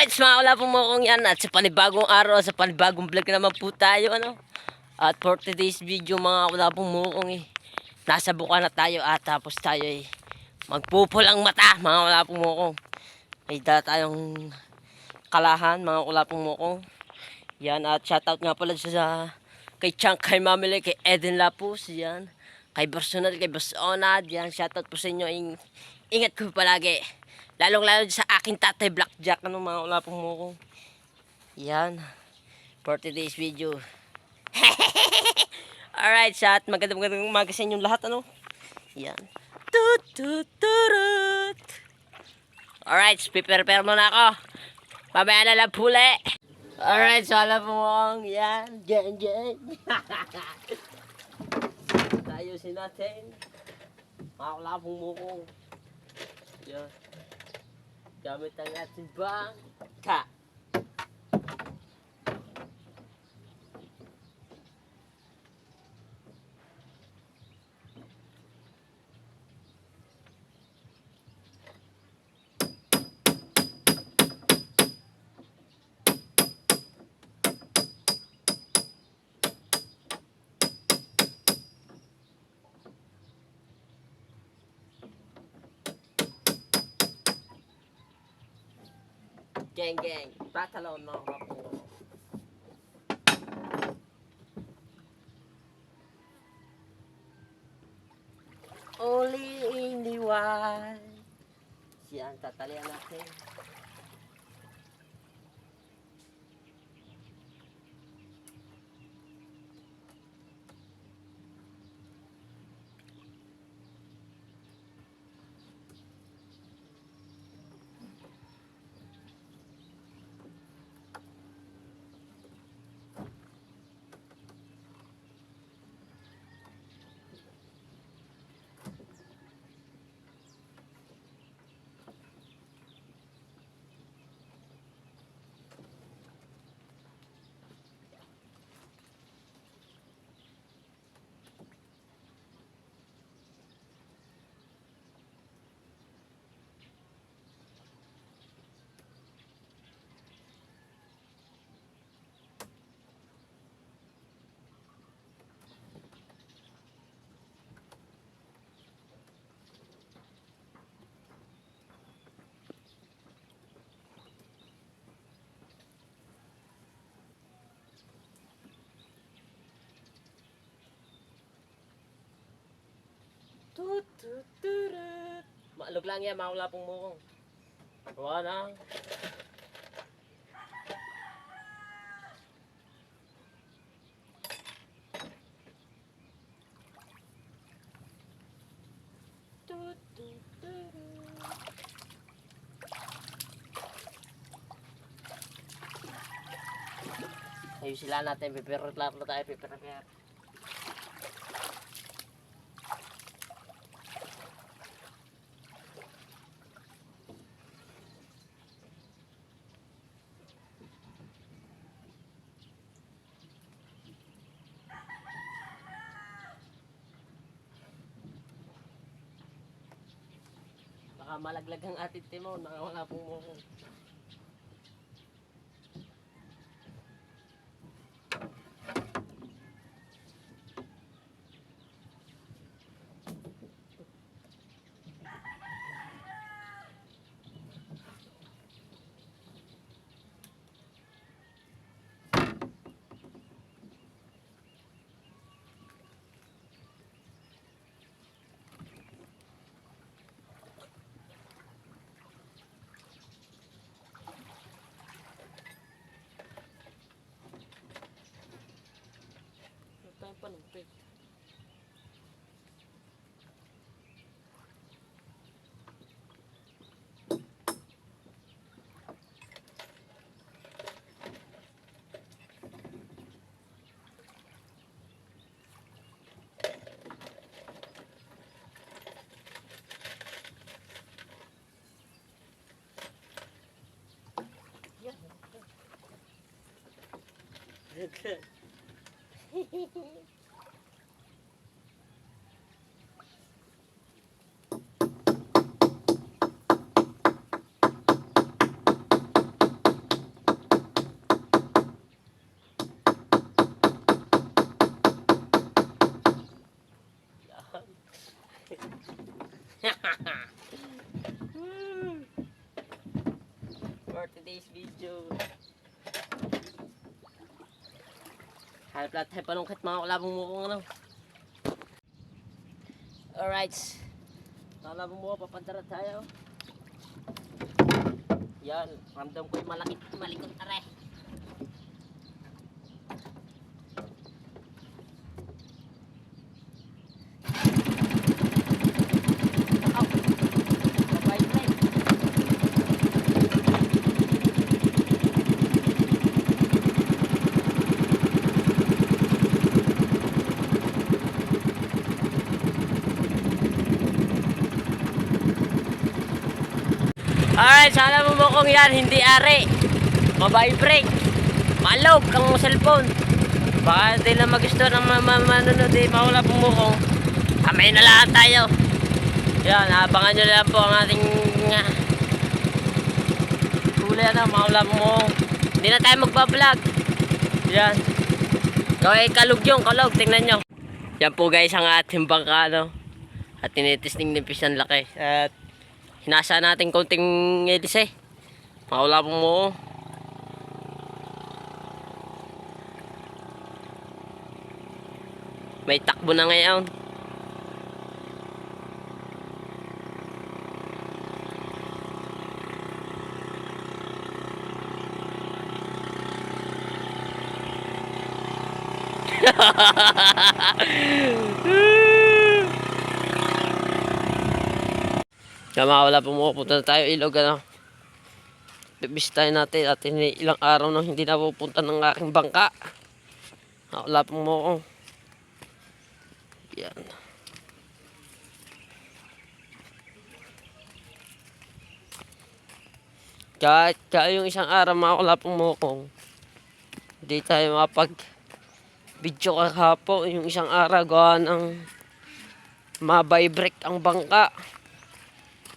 Alright, mga kalapong mokong yan. At sa panibagong araw, sa panibagong vlog naman po tayo, ano. At for today's video, mga kalapong mokong nasa buka na tayo at tapos tayo magpupulang mata, mga kalapong mokong. May dala tayong kalahan, mga kalapong mokong. Yan, at shoutout nga pala sa kay Chang, kay Mamile, kay Eden Lapus, yan. Kay Personal, kay Boss Onad, yan. Shoutout po sa inyo, ingat ko palagi. Lalong-lalo sa aking tatay Blackjack, ano mga kalapong mokong. Yan. For today's video. Alright, chat. Magandang umaga sa inyong lahat, ano? Yan. Tut. Alright, prepare muna ako. Mamaya na lang puli. Alright, so alam mo yan. Jen. Ayusin natin. Mga kalapong mokong. Yan. Gamit ang ating bangka. Gang. Patalon mga kalapong. Only in the wild. Siyan, tatalian natin. Tut. Maalog lang yan, mga kalapong mokong. Gawa na. Ayun sila natin, prepare tayo. Baka malaglag ang ating timon, mga kalapong mokong. Panumpit. Good. today's video. Hanap lahat tayo palungkit mga kulabong mukong ano. Alright. Mga kulabong mukong papadara tayo. Yan, ramdam ko yung malikot are. Alright, sana mo kung yan, hindi are. Mabibrate. Malog ang cellphone. Baka hindi na magusto ng manunod eh, mawala pong mukong. Kamay na lahat tayo. Yan, abangan nyo lang po ang ating huli na, mawala pong mukong. Hindi na tayo magbablog. Yan. Okay, kalog yung kalog, tingnan nyo. Yan po guys ang ating bangka, no? At tinitesting nipis ang laki. At hinasa natin konting edise. Mawala po mo. May takbo na ngayon. Kaya wala pumupunta na tayo ilog ano. Bibisitahin natin at ilang araw nang hindi na pupunta ng aking bangka. Wala pumupunta. Yan. Kaya yung isang araw wala pumupunta. Hindi tayo makapag video kahapon. Yung isang araw gawa ng mabibrate ang bangka.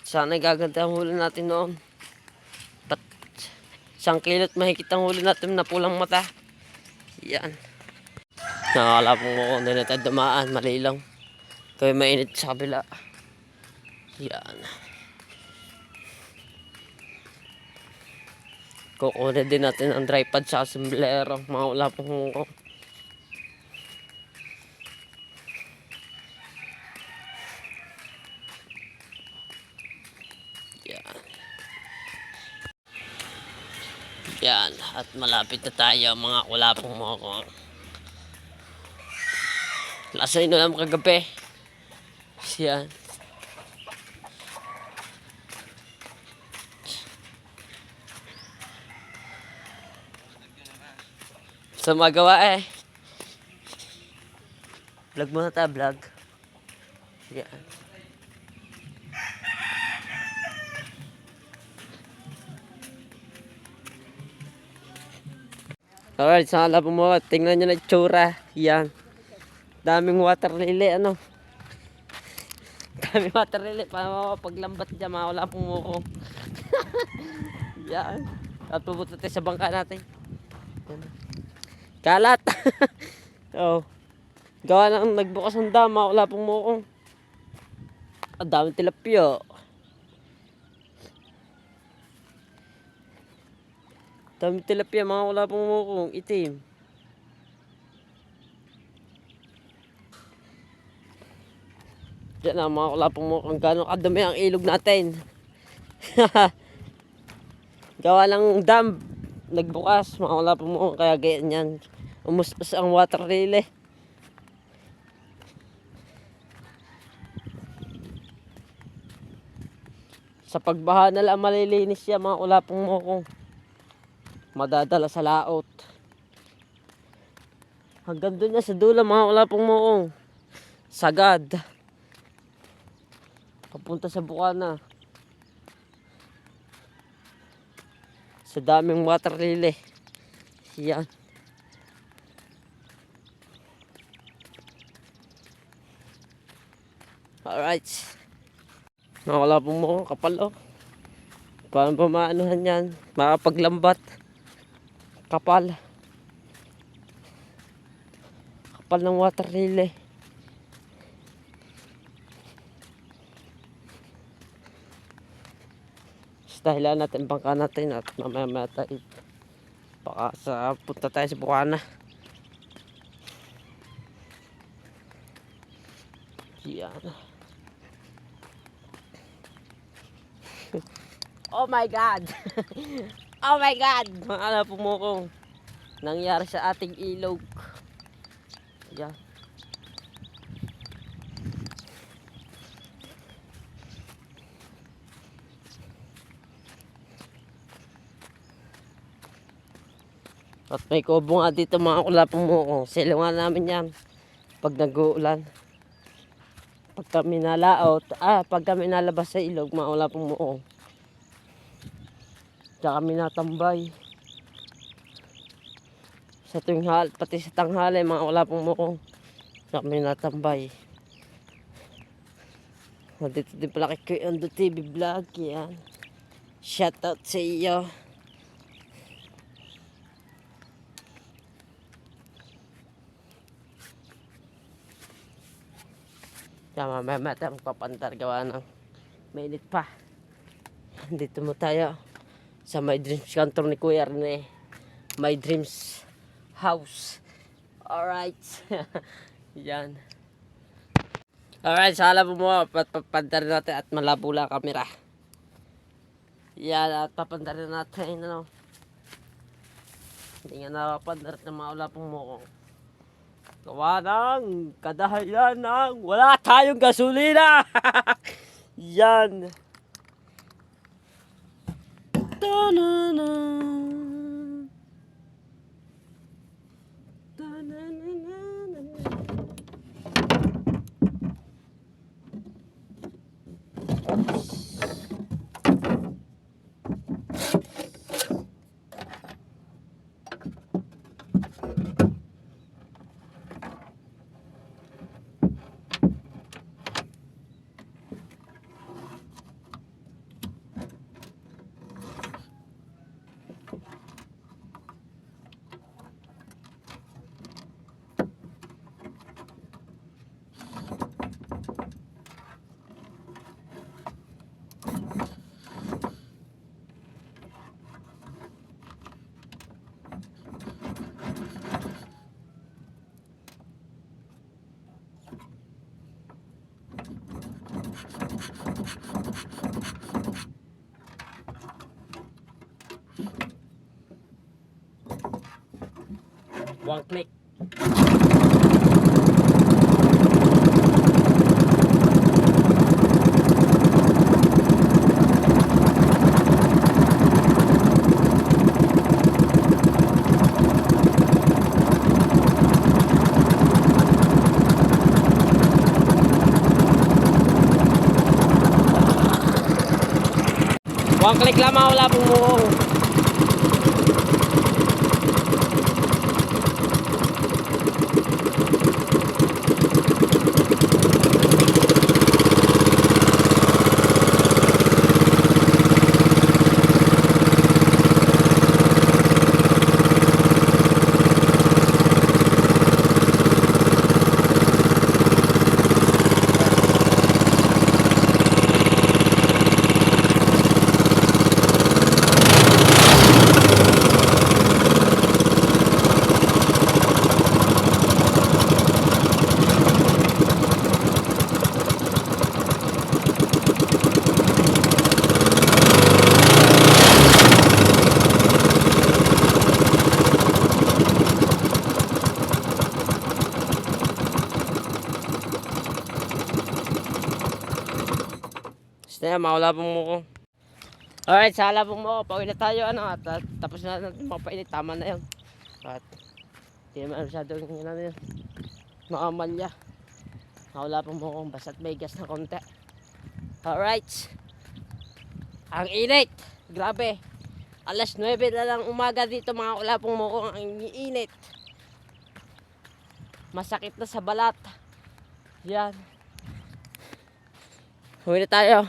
Sana gaganda ang huli natin noon. But 1 kilot mahigit ang huli natin na pulang mata. Yan. Nakakala po mo kung na tayo dumaan. Malilang. Kaya mainit sa kabila. Yan. Kukunin din natin ang dry pad sa sombrero. Mga wala pong mukong. Yan, at malapit na tayo mga kulapong mukong. Lasay na lang kagabi. Yan. Sa magawa eh. Vlog muna tayo, vlog. Yan. Alright, sana po mo. Tingnan nyo na itsura. Yan. Daming water lily, ano. Daming water lily. Para paglambat dyan, wala pong mukong. Yan. At pupunta tayo sa bangka natin. Yan. Kalat. Oh. Gawa nang nagbukas ng dama, wala pong mukong. Ang daming tilapia. Dami tilapia, mga wala pong mukong itim. Diyan na, mga wala pong mukong gano'ng kadami ang ilog natin. Gawa ng dam, nagbukas, mga wala pong mukong kaya ganyan. Umuspas ang water lily. Sa pagbaha na lang malilinis siya, mga wala pong mukong. Madadala sa laot. Hanggang doon na sa dulo mga wala pong muong. Sagad. Papunta sa Bukana. Sa daming water lily. Yan. Alright. Mga wala pong muong kapal oh. Paano ba maanuhan yan? Makapaglambat. Kapal ng water lily. dahilan natin bangka natin at mamaya tayo baka punta tayo sa Bukana. Yan. Oh my God! Oh my God! Mga pumukong nangyari sa ating ilog. Yan. At may kubo nga dito mga kulapong mukong. Silungan namin yan pag nag-uulan. Pag kami nalaot, pag kami nalabas sa ilog, mga kulapong mukong. Tsaka kami natambay. Sa tuwing pati sa tanghali, mga kulapong mukong. Tsaka kami natambay. Dito din pala kay Kuya Ando TV Vlog. Yan. Shoutout sa iyo. Tama, mamaya tayo magpapandar gawa ng mainit pa. Dito mo tayo sa My Dreams Cantor ni Kuya Rene. My Dreams House. Alright. Yan. Alright, sala po mo. Papandar natin at malabo lang kamera. Yan, at papandar natin. Ano? Hindi nga napapandar na maula pong mukong. Gawa ng kadahilan ng wala tayong gasolina. Yan. Ta-na-na. Ta-na-na-na. One click. One click lamang, wala pong muong. Basta yan, mawala pong muko. Alright, sala pong muko. Pauwi na tayo, ano, at tapos na natin mapainit. Tama na yun. At hindi naman masyadong yun, makamalya. Mawala pong muko. Basta't may gas na konti. Alright. Ang init. Grabe. Alas 9 na lang umaga dito, mga kulapong muko. Ang init. Masakit na sa balat. Yan. Uwi na tayo.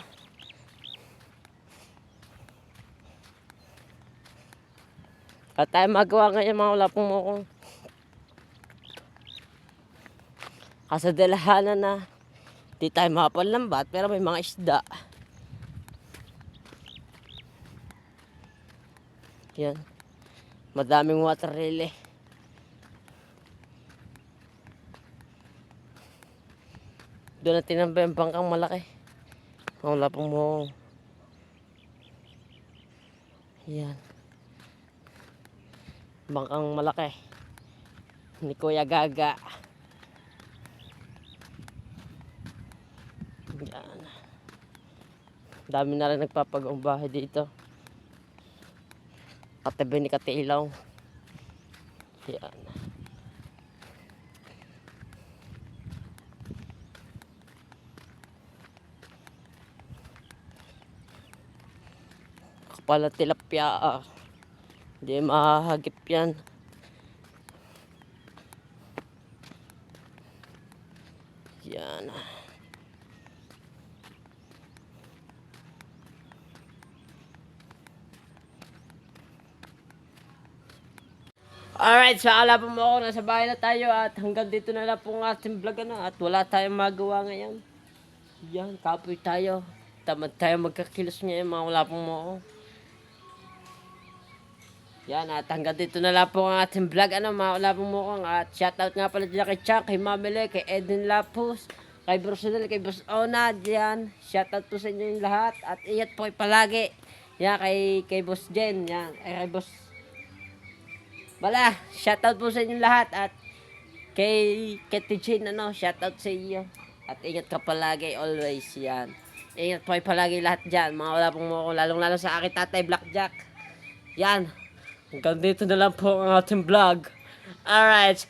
At tayo magawa ngayon, mga kulapong muko. Kasadalahanan na di tayo makapanlambat pero may mga isda. Yan. Madaming water lily. Doon na tinambay ang bangkang malaki. Wala pong mo. Yan. Bangkang malaki. Ni Kuya Gaga. Yan. Dami na rin nagpapagawang bahay dito. Katabi ni Kati Ilaw. Yan. Kapala tilapia. Hindi mahahagip yan. Yan. Alright, so akala po mo ako, nasa bahay na tayo at hanggang dito na lang po ang ating vlog at wala tayong magawa ngayon. Yan, kapoy tayo. Tamad tayo magkakilos ngayon, mga wala po mo ako. Yan, at hanggang dito na lang po ang ating vlog mga wala po mo ako. At shoutout nga pala dyan kay Chuck, kay Mamile, kay Edwin Lapus, kay Brusinel, kay Boss Ona, yan. Shoutout po sa inyo yung lahat at ingat po kayo palagi. Yan, kay Boss Jen, yan, kay Boss Bala, shoutout po sa inyo lahat at kay Tichin, shoutout sa iyo. At ingat ka palagi, always yan. Ingat po kayo palagi lahat dyan, mga wala pong mo, lalong-lalo sa akin tatay Blackjack. Yan, hanggang dito na lang po ang ating vlog. Alright.